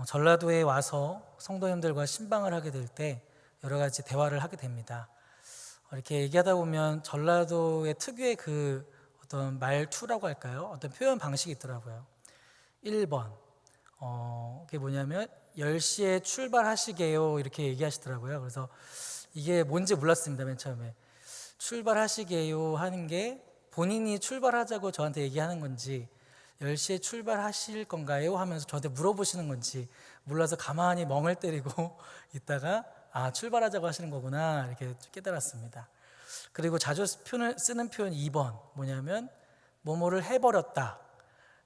전라도에 와서 성도님들과 신방을 하게 될 때 여러 가지 대화를 하게 됩니다. 이렇게 얘기하다 보면 전라도의 특유의 그 어떤 말투라고 할까요? 어떤 표현 방식이 있더라고요. 1번, 그게 뭐냐면 10시에 출발하시게요 이렇게 얘기하시더라고요. 그래서 이게 뭔지 몰랐습니다, 맨 처음에. 출발하시게요 하는 게 본인이 출발하자고 저한테 얘기하는 건지 10시에 출발하실 건가요? 하면서 저한테 물어보시는 건지 몰라서 가만히 멍을 때리고 있다가 출발하자고 하시는 거구나 이렇게 깨달았습니다. 그리고 자주 쓰는 표현 2번 뭐냐면 뭐뭐를 해버렸다,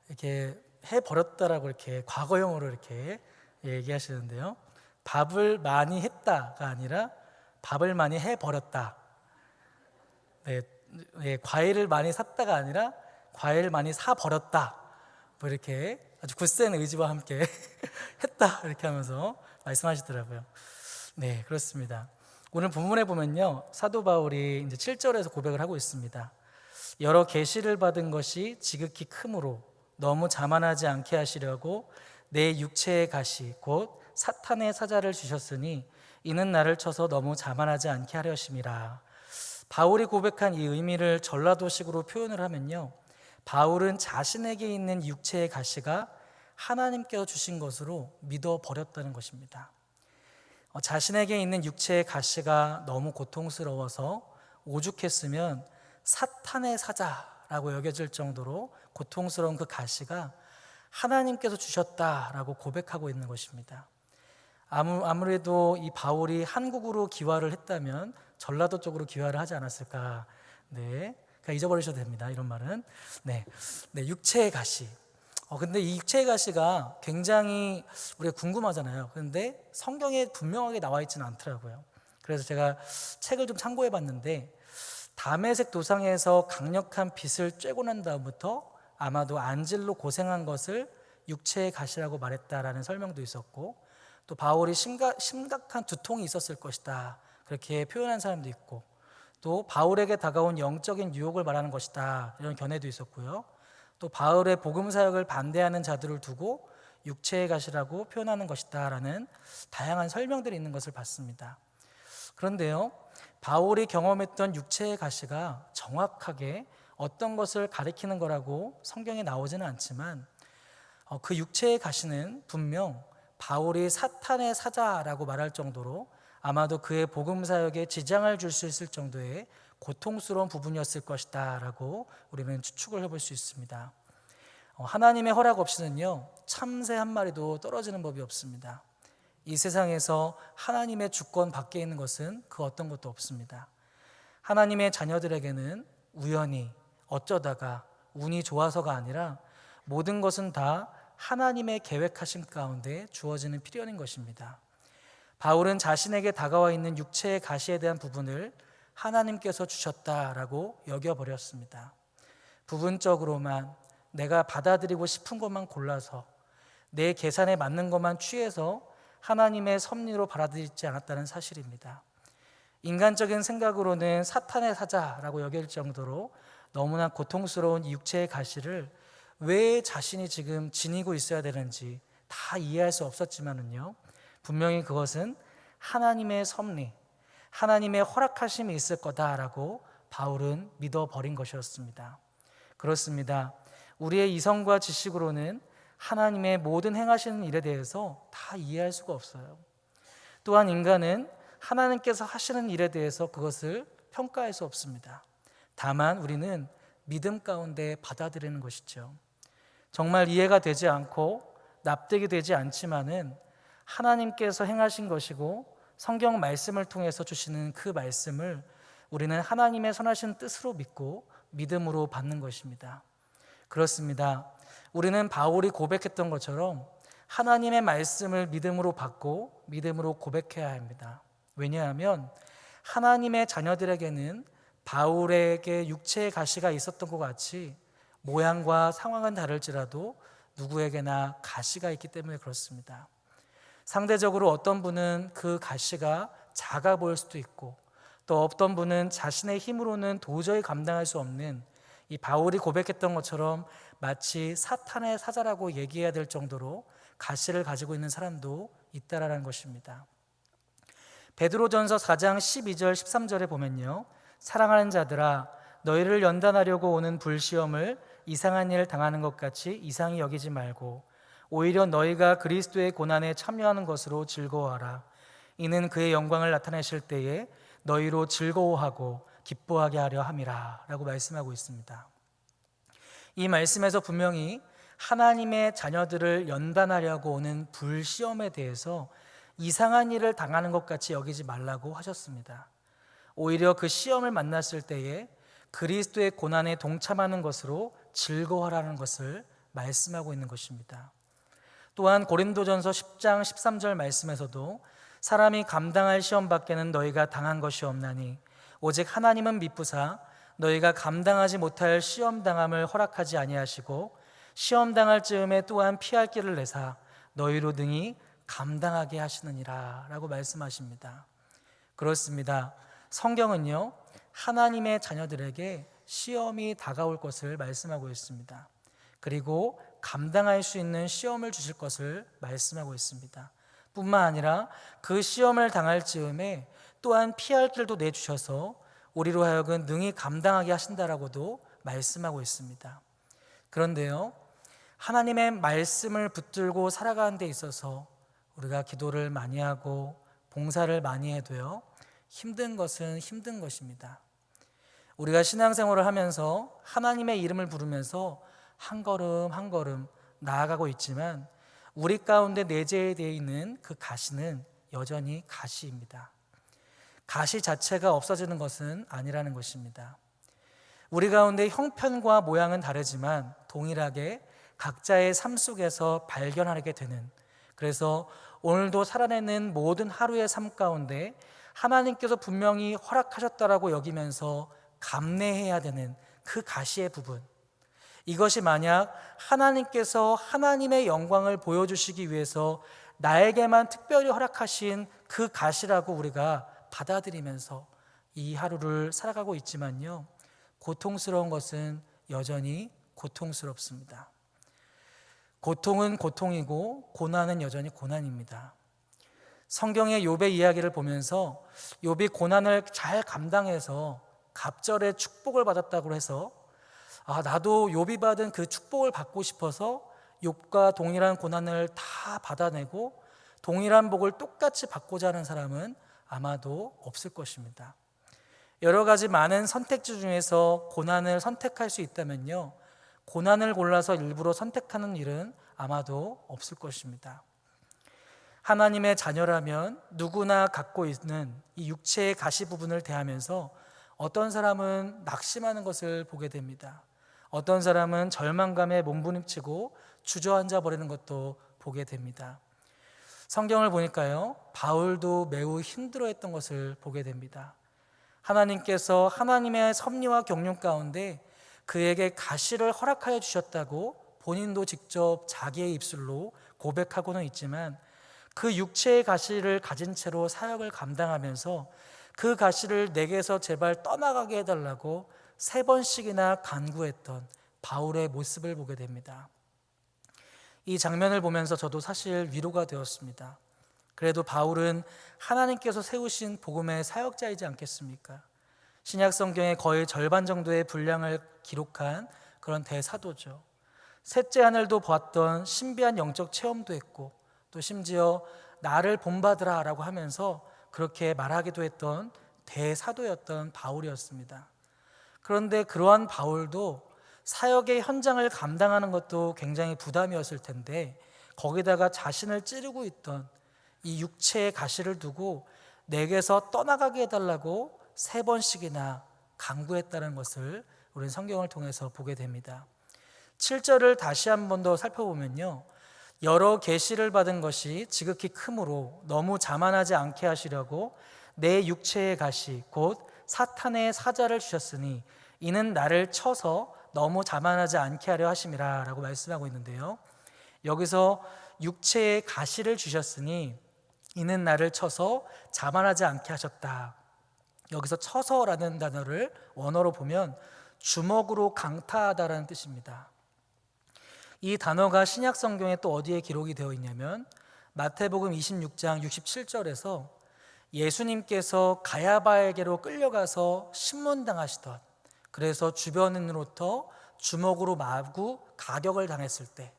이렇게 해버렸다라고 이렇게 과거형으로 이렇게 얘기하시는데요. 밥을 많이 했다가 아니라 밥을 많이 해버렸다. 과일을 많이 샀다가 아니라 과일을 많이 사버렸다. 뭐 이렇게 아주 굳센 의지와 함께 했다 이렇게 하면서 말씀하시더라고요. 네, 그렇습니다. 오늘 본문에 보면요, 사도 바울이 이제 7절에서 고백을 하고 있습니다. 여러 계시를 받은 것이 지극히 크므로 너무 자만하지 않게 하시려고 내 육체의 가시 곧 사탄의 사자를 주셨으니 이는 나를 쳐서 너무 자만하지 않게 하려심이라. 바울이 고백한 이 의미를 전라도식으로 표현을 하면요, 바울은 자신에게 있는 육체의 가시가 하나님께서 주신 것으로 믿어버렸다는 것입니다. 자신에게 있는 육체의 가시가 너무 고통스러워서 오죽했으면 사탄의 사자라고 여겨질 정도로 고통스러운 그 가시가 하나님께서 주셨다라고 고백하고 있는 것입니다. 아무래도 이 바울이 한국으로 귀화를 했다면 전라도 쪽으로 귀화를 하지 않았을까. 네, 그러니까 잊어버리셔도 됩니다, 이런 말은. 네, 육체의 가시. 근데 이 육체의 가시가 굉장히 우리가 궁금하잖아요. 그런데 성경에 분명하게 나와 있지는 않더라고요. 그래서 제가 책을 좀 참고해 봤는데, 다메섹 도상에서 강력한 빛을 쬐고 난 다음부터 아마도 안질로 고생한 것을 육체의 가시라고 말했다라는 설명도 있었고, 또 바울이 심각한 두통이 있었을 것이다 그렇게 표현한 사람도 있고, 또 바울에게 다가온 영적인 유혹을 말하는 것이다 이런 견해도 있었고요. 또 바울의 복음 사역을 반대하는 자들을 두고 육체의 가시라고 표현하는 것이다 라는 다양한 설명들이 있는 것을 봤습니다. 그런데요, 바울이 경험했던 육체의 가시가 정확하게 어떤 것을 가리키는 거라고 성경에 나오지는 않지만, 그 육체의 가시는 분명 바울이 사탄의 사자라고 말할 정도로 아마도 그의 복음 사역에 지장을 줄 수 있을 정도의 고통스러운 부분이었을 것이다 라고 우리는 추측을 해볼 수 있습니다. 하나님의 허락 없이는요, 참새 한 마리도 떨어지는 법이 없습니다. 이 세상에서 하나님의 주권 밖에 있는 것은 그 어떤 것도 없습니다. 하나님의 자녀들에게는 우연히 어쩌다가 운이 좋아서가 아니라 모든 것은 다 하나님의 계획하심 가운데 주어지는 필연인 것입니다. 바울은 자신에게 다가와 있는 육체의 가시에 대한 부분을 하나님께서 주셨다라고 여겨버렸습니다. 부분적으로만 내가 받아들이고 싶은 것만 골라서 내 계산에 맞는 것만 취해서 하나님의 섭리로 받아들이지 않았다는 사실입니다. 인간적인 생각으로는 사탄의 사자라고 여길 정도로 너무나 고통스러운 육체의 가시를 왜 자신이 지금 지니고 있어야 되는지 다 이해할 수 없었지만은요, 분명히 그것은 하나님의 섭리, 하나님의 허락하심이 있을 거다라고 바울은 믿어버린 것이었습니다. 그렇습니다. 우리의 이성과 지식으로는 하나님의 모든 행하시는 일에 대해서 다 이해할 수가 없어요. 또한 인간은 하나님께서 하시는 일에 대해서 그것을 평가할 수 없습니다. 다만 우리는 믿음 가운데 받아들이는 것이죠. 정말 이해가 되지 않고 납득이 되지 않지만은 하나님께서 행하신 것이고 성경 말씀을 통해서 주시는 그 말씀을 우리는 하나님의 선하신 뜻으로 믿고 믿음으로 받는 것입니다. 그렇습니다. 우리는 바울이 고백했던 것처럼 하나님의 말씀을 믿음으로 받고 믿음으로 고백해야 합니다. 왜냐하면 하나님의 자녀들에게는 바울에게 육체의 가시가 있었던 것 같이 모양과 상황은 다를지라도 누구에게나 가시가 있기 때문에 그렇습니다. 상대적으로 어떤 분은 그 가시가 작아 보일 수도 있고, 또 어떤 분은 자신의 힘으로는 도저히 감당할 수 없는, 이 바울이 고백했던 것처럼 마치 사탄의 사자라고 얘기해야 될 정도로 가시를 가지고 있는 사람도 있다라는 것입니다. 베드로전서 4장 12절 13절에 보면요, 사랑하는 자들아 너희를 연단하려고 오는 불시험을 이상한 일 당하는 것 같이 이상히 여기지 말고 오히려 너희가 그리스도의 고난에 참여하는 것으로 즐거워하라. 이는 그의 영광을 나타내실 때에 너희로 즐거워하고 기뻐하게 하려 함이라 라고 말씀하고 있습니다. 이 말씀에서 분명히 하나님의 자녀들을 연단하려고 오는 불시험에 대해서 이상한 일을 당하는 것 같이 여기지 말라고 하셨습니다. 오히려 그 시험을 만났을 때에 그리스도의 고난에 동참하는 것으로 즐거워하라는 것을 말씀하고 있는 것입니다. 또한 고린도전서 10장 13절 말씀에서도 사람이 감당할 시험 밖에는 너희가 당한 것이 없나니 오직 하나님은 미쁘사 너희가 감당하지 못할 시험 당함을 허락하지 아니하시고 시험 당할 즈음에 또한 피할 길을 내사 너희로 능히 감당하게 하시느니라 라고 말씀하십니다. 그렇습니다. 성경은요, 하나님의 자녀들에게 시험이 다가올 것을 말씀하고 있습니다. 그리고 감당할 수 있는 시험을 주실 것을 말씀하고 있습니다. 뿐만 아니라 그 시험을 당할 즈음에 또한 피할 길도 내주셔서 우리로 하여금 능히 감당하게 하신다라고도 말씀하고 있습니다. 그런데요, 하나님의 말씀을 붙들고 살아가는 데 있어서 우리가 기도를 많이 하고 봉사를 많이 해도요, 힘든 것은 힘든 것입니다. 우리가 신앙생활을 하면서 하나님의 이름을 부르면서 한 걸음 한 걸음 나아가고 있지만 우리 가운데 내재되어 있는 그 가시는 여전히 가시입니다. 가시 자체가 없어지는 것은 아니라는 것입니다. 우리 가운데 형편과 모양은 다르지만 동일하게 각자의 삶 속에서 발견하게 되는, 그래서 오늘도 살아내는 모든 하루의 삶 가운데 하나님께서 분명히 허락하셨다라고 여기면서 감내해야 되는 그 가시의 부분, 이것이 만약 하나님께서 하나님의 영광을 보여주시기 위해서 나에게만 특별히 허락하신 그 가시라고 우리가 받아들이면서 이 하루를 살아가고 있지만요, 고통스러운 것은 여전히 고통스럽습니다. 고통은 고통이고 고난은 여전히 고난입니다. 성경의 욥의 이야기를 보면서 욥이 고난을 잘 감당해서 갑절의 축복을 받았다고 해서 나도 욥이 받은 그 축복을 받고 싶어서 욥과 동일한 고난을 다 받아내고 동일한 복을 똑같이 받고자 하는 사람은 아마도 없을 것입니다. 여러 가지 많은 선택지 중에서 고난을 선택할 수 있다면요, 고난을 골라서 일부러 선택하는 일은 아마도 없을 것입니다. 하나님의 자녀라면 누구나 갖고 있는 이 육체의 가시 부분을 대하면서 어떤 사람은 낙심하는 것을 보게 됩니다. 어떤 사람은 절망감에 몸부림치고 주저앉아 버리는 것도 보게 됩니다. 성경을 보니까요, 바울도 매우 힘들어했던 것을 보게 됩니다. 하나님께서 하나님의 섭리와 경륜 가운데 그에게 가시를 허락하여 주셨다고 본인도 직접 자기의 입술로 고백하고는 있지만 그 육체의 가시를 가진 채로 사역을 감당하면서 그 가시를 내게서 제발 떠나가게 해달라고 3번씩이나 간구했던 바울의 모습을 보게 됩니다. 이 장면을 보면서 저도 사실 위로가 되었습니다. 그래도 바울은 하나님께서 세우신 복음의 사역자이지 않겠습니까? 신약 성경의 거의 절반 정도의 분량을 기록한 그런 대사도죠. 셋째 하늘도 보았던 신비한 영적 체험도 했고 또 심지어 나를 본받으라 라고 하면서 그렇게 말하기도 했던 대사도였던 바울이었습니다. 그런데 그러한 바울도 사역의 현장을 감당하는 것도 굉장히 부담이었을 텐데 거기다가 자신을 찌르고 있던 이 육체의 가시를 두고 내게서 떠나가게 해달라고 3번씩이나 간구했다는 것을 우리는 성경을 통해서 보게 됩니다. 7절을 다시 한 번 더 살펴보면요, 여러 계시를 받은 것이 지극히 크므로 너무 자만하지 않게 하시려고 내 육체의 가시 곧 사탄의 사자를 주셨으니 이는 나를 쳐서 너무 자만하지 않게 하려 하심이라 라고 말씀하고 있는데요, 여기서 육체의 가시를 주셨으니 이는 나를 쳐서 자만하지 않게 하셨다. 여기서 쳐서라는 단어를 원어로 보면 주먹으로 강타하다라는 뜻입니다. 이 단어가 신약 성경에 또 어디에 기록이 되어 있냐면 마태복음 26장 67절에서 예수님께서 가야바에게로 끌려가서 신문당하시던, 그래서 주변인으로부터 주먹으로 마구 가격을 당했을 때,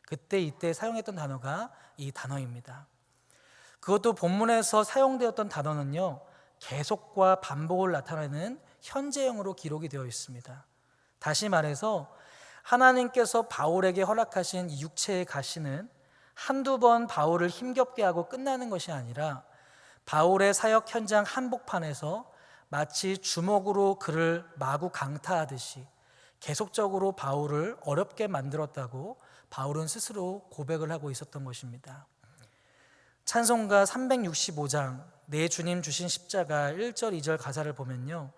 그때 이때 사용했던 단어가 이 단어입니다. 그것도 본문에서 사용되었던 단어는요, 계속과 반복을 나타내는 현재형으로 기록이 되어 있습니다. 다시 말해서 하나님께서 바울에게 허락하신 이 육체의 가시는 한두 번 바울을 힘겹게 하고 끝나는 것이 아니라 바울의 사역 현장 한복판에서 마치 주먹으로 그를 마구 강타하듯이 계속적으로 바울을 어렵게 만들었다고 바울은 스스로 고백을 하고 있었던 것입니다. 찬송가 365장 내 주님 주신 십자가 1절 2절 가사를 보면요,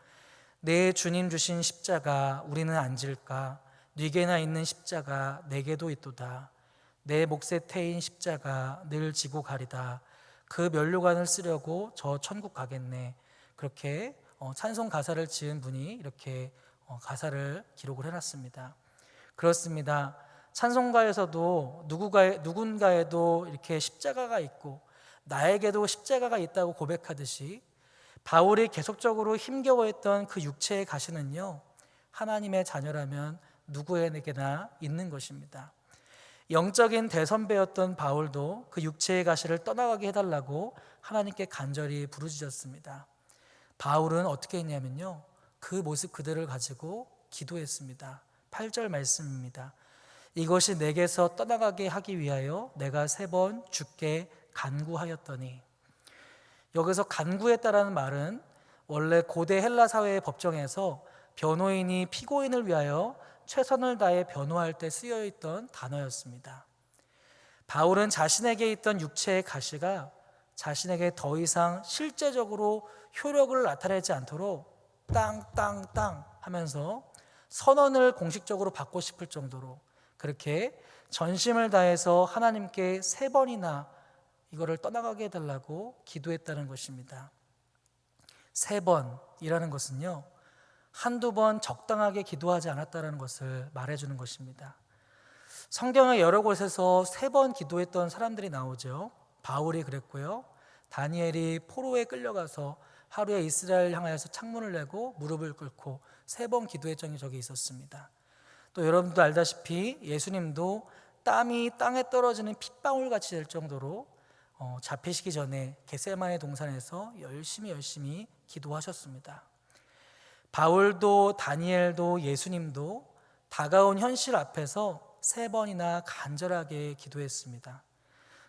내 주님 주신 십자가 우리는 안 질까, 네게나 있는 십자가 내게도 있도다, 내 몫에 태인 십자가 늘 지고 가리다, 그 면류관을 쓰려고 저 천국 가겠네. 그렇게 찬송 가사를 지은 분이 이렇게 가사를 기록을 해놨습니다. 그렇습니다. 찬송가에서도 누군가에도 이렇게 십자가가 있고 나에게도 십자가가 있다고 고백하듯이 바울이 계속적으로 힘겨워했던 그 육체의 가시는요, 하나님의 자녀라면 누구에게나 있는 것입니다. 영적인 대선배였던 바울도 그 육체의 가시를 떠나가게 해달라고 하나님께 간절히 부르짖었습니다. 바울은 어떻게 했냐면요, 그 모습 그대를 가지고 기도했습니다. 8절 말씀입니다. 이것이 내게서 떠나가게 하기 위하여 내가 3번 주께 간구하였더니. 여기서 간구했다라는 말은 원래 고대 헬라 사회의 법정에서 변호인이 피고인을 위하여 최선을 다해 변호할 때 쓰여있던 단어였습니다. 바울은 자신에게 있던 육체의 가시가 자신에게 더 이상 실제적으로 효력을 나타내지 않도록 땅땅땅 하면서 선언을 공식적으로 받고 싶을 정도로 그렇게 전심을 다해서 하나님께 3번이나 이거를 떠나가게 해달라고 기도했다는 것입니다. 3번이라는 것은요, 한두 번 적당하게 기도하지 않았다는 것을 말해주는 것입니다. 성경의 여러 곳에서 3번 기도했던 사람들이 나오죠. 바울이 그랬고요, 다니엘이 포로에 끌려가서 하루에 이스라엘 향하여서 창문을 내고 무릎을 꿇고 3번 기도했던 적이 있었습니다. 또 여러분도 알다시피 예수님도 땀이 땅에 떨어지는 핏방울같이 될 정도로 잡히시기 전에 겟세마네 동산에서 열심히 기도하셨습니다. 바울도 다니엘도 예수님도 다가온 현실 앞에서 3번이나 간절하게 기도했습니다.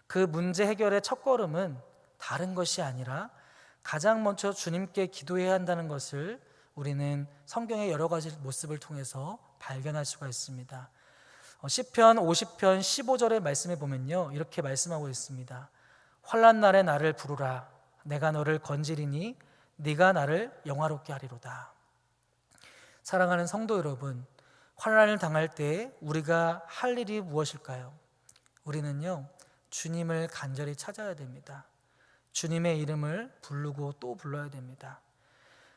그 문제 해결의 첫걸음은 다른 것이 아니라 가장 먼저 주님께 기도해야 한다는 것을 우리는 성경의 여러 가지 모습을 통해서 발견할 수가 있습니다. 시편 50편 15절의 말씀에 보면요, 이렇게 말씀하고 있습니다. 환난 날에 나를 부르라. 내가 너를 건지리니 네가 나를 영화롭게 하리로다. 사랑하는 성도 여러분, 환난을 당할 때 우리가 할 일이 무엇일까요? 우리는요, 주님을 간절히 찾아야 됩니다. 주님의 이름을 부르고 또 불러야 됩니다.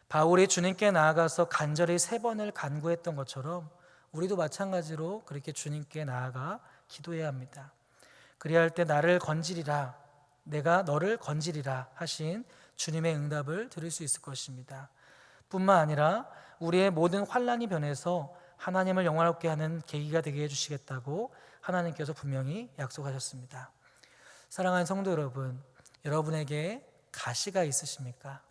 바울이 주님께 나아가서 간절히 3번을 간구했던 것처럼 우리도 마찬가지로 그렇게 주님께 나아가 기도해야 합니다. 그래야 할 때 나를 건지리라, 내가 너를 건지리라 하신 주님의 응답을 들을 수 있을 것입니다. 뿐만 아니라 우리의 모든 환난이 변해서 하나님을 영화롭게 하는 계기가 되게 해주시겠다고 하나님께서 분명히 약속하셨습니다. 사랑하는 성도 여러분, 여러분에게 가시가 있으십니까?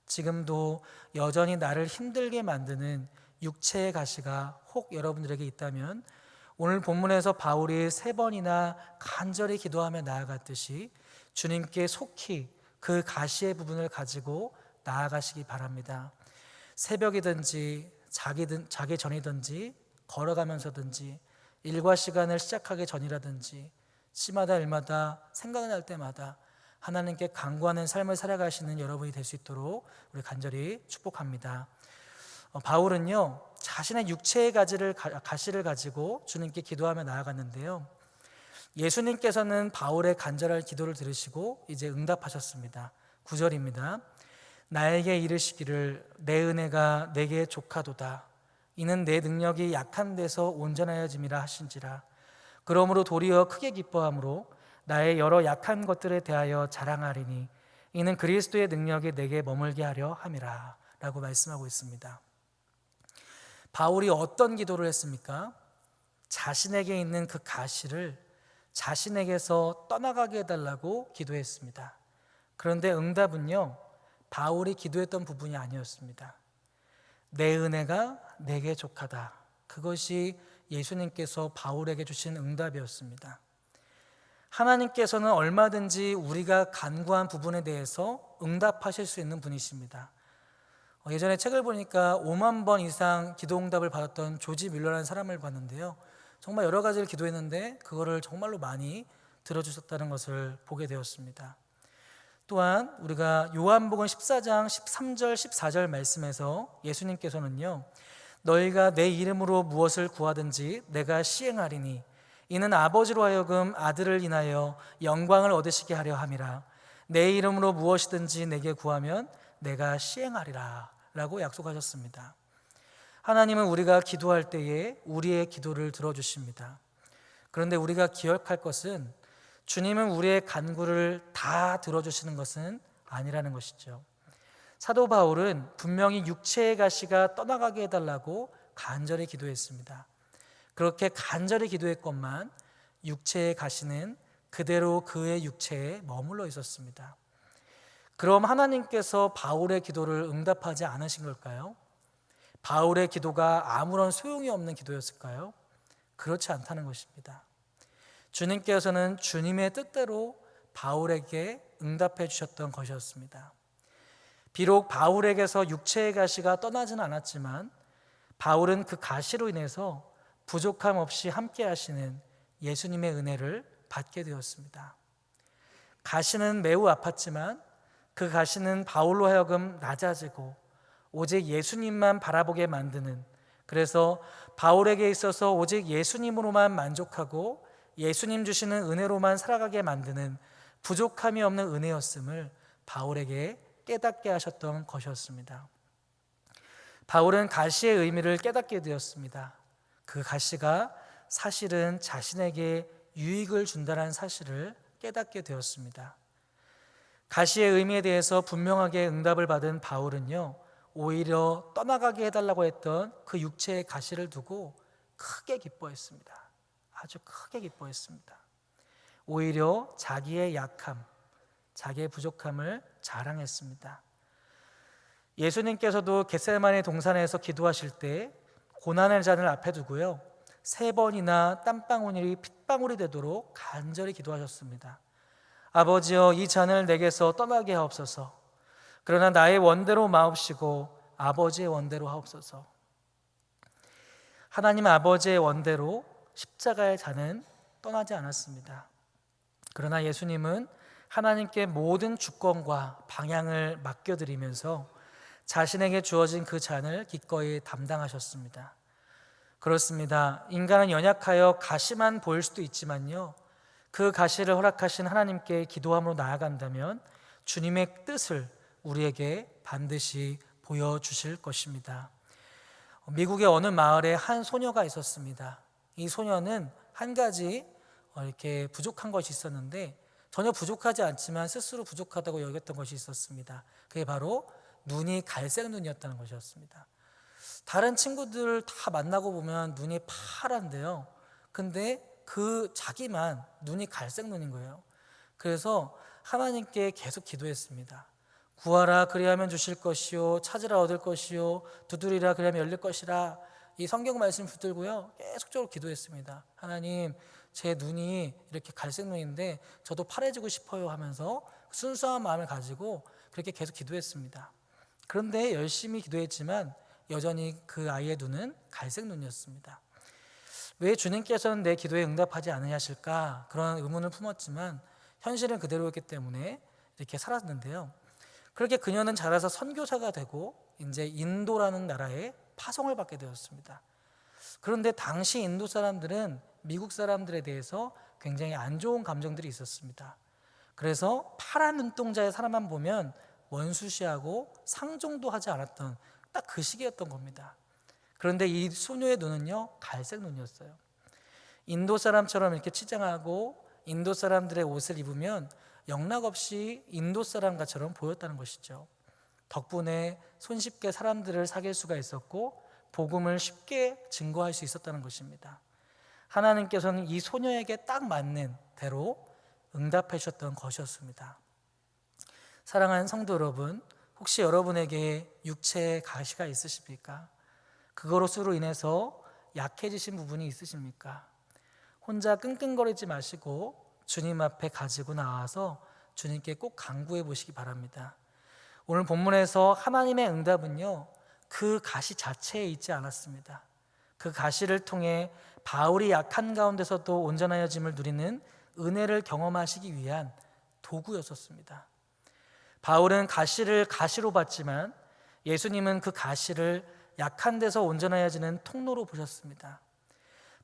지금도 여전히 나를 힘들게 만드는 육체의 가시가 혹 여러분들에게 있다면 오늘 본문에서 바울이 3번이나 간절히 기도하며 나아갔듯이 주님께 속히 그 가시의 부분을 가지고 나아가시기 바랍니다. 새벽이든지 자기 전이든지 걸어가면서든지 일과 시간을 시작하기 전이라든지 시마다 일마다 생각날 때마다 하나님께 간구하는 삶을 살아가시는 여러분이 될 수 있도록 우리 간절히 축복합니다. 바울은요, 자신의 육체의 가시를 가지고 주님께 기도하며 나아갔는데요, 예수님께서는 바울의 간절한 기도를 들으시고 이제 응답하셨습니다. 9절입니다. 나에게 이르시기를 내 은혜가 내게 족하도다. 이는 내 능력이 약한 데서 온전하여짐이라 하신지라. 그러므로 도리어 크게 기뻐함으로 나의 여러 약한 것들에 대하여 자랑하리니 이는 그리스도의 능력이 내게 머물게 하려 함이라 라고 말씀하고 있습니다. 바울이 어떤 기도를 했습니까? 자신에게 있는 그 가시를 자신에게서 떠나가게 해달라고 기도했습니다. 그런데 응답은요, 바울이 기도했던 부분이 아니었습니다. 내 은혜가 내게 족하다. 그것이 예수님께서 바울에게 주신 응답이었습니다. 하나님께서는 얼마든지 우리가 간구한 부분에 대해서 응답하실 수 있는 분이십니다. 예전에 책을 보니까 5만 번 이상 기도 응답을 받았던 조지 뮬러라는 사람을 봤는데요, 정말 여러 가지를 기도했는데 그거를 정말로 많이 들어주셨다는 것을 보게 되었습니다. 또한 우리가 요한복음 14장 13절 14절 말씀에서 예수님께서는요, 너희가 내 이름으로 무엇을 구하든지 내가 시행하리니 이는 아버지로 하여금 아들을 인하여 영광을 얻으시게 하려 함이라. 내 이름으로 무엇이든지 내게 구하면 내가 시행하리라 라고 약속하셨습니다. 하나님은 우리가 기도할 때에 우리의 기도를 들어주십니다. 그런데 우리가 기억할 것은 주님은 우리의 간구를 다 들어주시는 것은 아니라는 것이죠. 사도 바울은 분명히 육체의 가시가 떠나가게 해달라고 간절히 기도했습니다. 그렇게 간절히 기도했건만 육체의 가시는 그대로 그의 육체에 머물러 있었습니다. 그럼 하나님께서 바울의 기도를 응답하지 않으신 걸까요? 바울의 기도가 아무런 소용이 없는 기도였을까요? 그렇지 않다는 것입니다. 주님께서는 주님의 뜻대로 바울에게 응답해 주셨던 것이었습니다. 비록 바울에게서 육체의 가시가 떠나지는 않았지만 바울은 그 가시로 인해서 부족함 없이 함께 하시는 예수님의 은혜를 받게 되었습니다. 가시는 매우 아팠지만 그 가시는 바울로 하여금 낮아지고 오직 예수님만 바라보게 만드는, 그래서 바울에게 있어서 오직 예수님으로만 만족하고 예수님 주시는 은혜로만 살아가게 만드는 부족함이 없는 은혜였음을 바울에게 깨닫게 하셨던 것이었습니다. 바울은 가시의 의미를 깨닫게 되었습니다. 그 가시가 사실은 자신에게 유익을 준다는 사실을 깨닫게 되었습니다. 가시의 의미에 대해서 분명하게 응답을 받은 바울은요, 오히려 떠나가게 해달라고 했던 그 육체의 가시를 두고 크게 기뻐했습니다. 아주 크게 기뻐했습니다. 오히려 자기의 약함, 자기의 부족함을 자랑했습니다. 예수님께서도 겟세마네 동산에서 기도하실 때 고난의 잔을 앞에 두고요, 3번이나 땀방울이 핏방울이 되도록 간절히 기도하셨습니다. 아버지여, 이 잔을 내게서 떠나게 하옵소서. 그러나 나의 원대로 마옵시고 아버지의 원대로 하옵소서. 하나님 아버지의 원대로 십자가의 잔은 떠나지 않았습니다. 그러나 예수님은 하나님께 모든 주권과 방향을 맡겨드리면서 자신에게 주어진 그 잔을 기꺼이 담당하셨습니다. 그렇습니다. 인간은 연약하여 가시만 보일 수도 있지만요, 그 가시를 허락하신 하나님께 기도함으로 나아간다면 주님의 뜻을 우리에게 반드시 보여주실 것입니다. 미국의 어느 마을에 한 소녀가 있었습니다. 이 소녀는 한 가지 이렇게 부족한 것이 있었는데 전혀 부족하지 않지만 스스로 부족하다고 여겼던 것이 있었습니다. 그게 바로 눈이 갈색 눈이었다는 것이었습니다. 다른 친구들 다 만나고 보면 눈이 파란데요, 근데 그 자기만 눈이 갈색 눈인 거예요. 그래서 하나님께 계속 기도했습니다. 구하라 그리하면 주실 것이요, 찾으라 얻을 것이요, 두드리라 그리하면 열릴 것이라. 이 성경 말씀 붙들고요, 계속적으로 기도했습니다. 하나님, 제 눈이 이렇게 갈색 눈인데 저도 파래지고 싶어요 하면서 순수한 마음을 가지고 그렇게 계속 기도했습니다. 그런데 열심히 기도했지만 여전히 그 아이의 눈은 갈색 눈이었습니다. 왜 주님께서는 내 기도에 응답하지 않으실까, 그런 의문을 품었지만 현실은 그대로였기 때문에 이렇게 살았는데요, 그렇게 그녀는 자라서 선교사가 되고 이제 인도라는 나라에 파송을 받게 되었습니다. 그런데 당시 인도 사람들은 미국 사람들에 대해서 굉장히 안 좋은 감정들이 있었습니다. 그래서 파란 눈동자의 사람만 보면 원수시하고 상종도 하지 않았던 딱 그 시기였던 겁니다. 그런데 이 소녀의 눈은요, 갈색 눈이었어요. 인도 사람처럼 이렇게 치장하고 인도 사람들의 옷을 입으면 영락없이 인도 사람과처럼 보였다는 것이죠. 덕분에 손쉽게 사람들을 사귈 수가 있었고 복음을 쉽게 증거할 수 있었다는 것입니다. 하나님께서는 이 소녀에게 딱 맞는 대로 응답해 주셨던 것이었습니다. 사랑하는 성도 여러분, 혹시 여러분에게 육체에 가시가 있으십니까? 그것으로 인해서 약해지신 부분이 있으십니까? 혼자 끙끙거리지 마시고 주님 앞에 가지고 나와서 주님께 꼭 간구해 보시기 바랍니다. 오늘 본문에서 하나님의 응답은요, 그 가시 자체에 있지 않았습니다. 그 가시를 통해 바울이 약한 가운데서도 온전하여짐을 누리는 은혜를 경험하시기 위한 도구였었습니다. 바울은 가시를 가시로 봤지만 예수님은 그 가시를 약한 데서 온전하여지는 통로로 보셨습니다.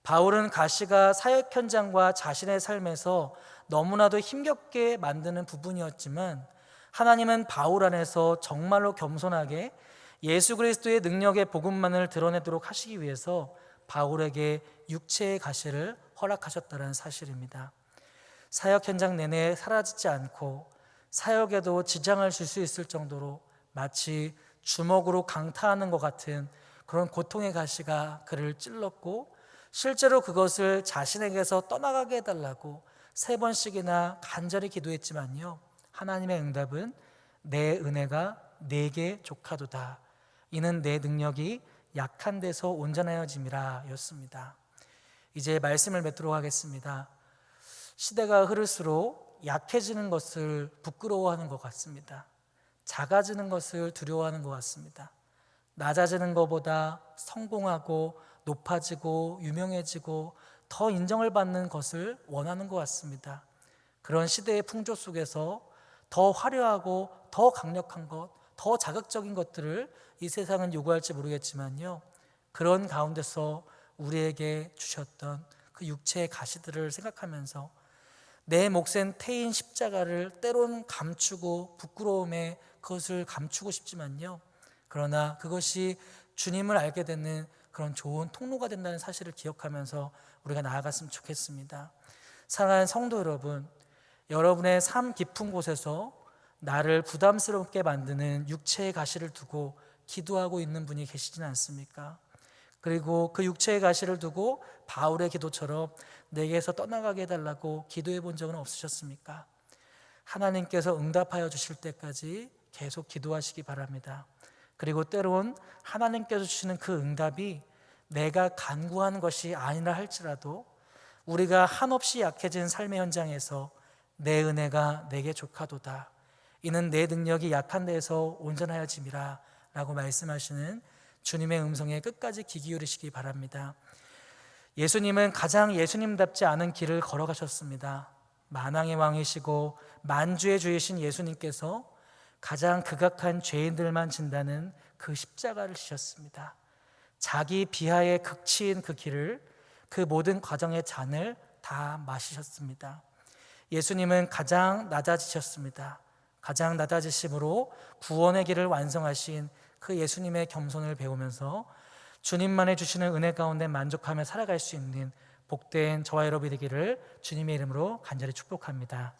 바울은 가시가 사역 현장과 자신의 삶에서 너무나도 힘겹게 만드는 부분이었지만 하나님은 바울 안에서 정말로 겸손하게 예수 그리스도의 능력의 복음만을 드러내도록 하시기 위해서 바울에게 육체의 가시를 허락하셨다는 사실입니다. 사역 현장 내내 사라지지 않고 사역에도 지장을 줄 수 있을 정도로 마치 주먹으로 강타하는 것 같은 그런 고통의 가시가 그를 찔렀고 실제로 그것을 자신에게서 떠나가게 해달라고 3번씩이나 간절히 기도했지만요, 하나님의 응답은 내 은혜가 내게 족하도다. 이는 내 능력이 약한 데서 온전하여짐이라 였습니다. 이제 말씀을 맺도록 하겠습니다. 시대가 흐를수록 약해지는 것을 부끄러워하는 것 같습니다. 작아지는 것을 두려워하는 것 같습니다. 낮아지는 것보다 성공하고 높아지고 유명해지고 더 인정을 받는 것을 원하는 것 같습니다. 그런 시대의 풍조 속에서 더 화려하고 더 강력한 것, 더 자극적인 것들을 이 세상은 요구할지 모르겠지만요, 그런 가운데서 우리에게 주셨던 그 육체의 가시들을 생각하면서 내 몫엔 태인 십자가를 때론 감추고 부끄러움에 그것을 감추고 싶지만요, 그러나 그것이 주님을 알게 되는 그런 좋은 통로가 된다는 사실을 기억하면서 우리가 나아갔으면 좋겠습니다. 사랑하는 성도 여러분, 여러분의 삶 깊은 곳에서 나를 부담스럽게 만드는 육체의 가시를 두고 기도하고 있는 분이 계시지는 않습니까? 그리고 그 육체의 가시를 두고 바울의 기도처럼 내게서 떠나가게 해달라고 기도해 본 적은 없으셨습니까? 하나님께서 응답하여 주실 때까지 계속 기도하시기 바랍니다. 그리고 때론 하나님께서 주시는 그 응답이 내가 간구하는 것이 아니라 할지라도 우리가 한없이 약해진 삶의 현장에서 내 은혜가 내게 족하도다. 이는 내 능력이 약한 데에서 온전하여짐이라 라고 말씀하시는 주님의 음성에 끝까지 귀 기울이시기 바랍니다. 예수님은 가장 예수님답지 않은 길을 걸어가셨습니다. 만왕의 왕이시고 만주의 주이신 예수님께서 가장 극악한 죄인들만 진다는 그 십자가를 지셨습니다. 자기 비하의 극치인 그 길을, 그 모든 과정의 잔을 다 마시셨습니다. 예수님은 가장 낮아지셨습니다. 가장 낮아지심으로 구원의 길을 완성하신 그 예수님의 겸손을 배우면서 주님만이 주시는 은혜 가운데 만족하며 살아갈 수 있는 복된 저와 여러분이 되기를 주님의 이름으로 간절히 축복합니다.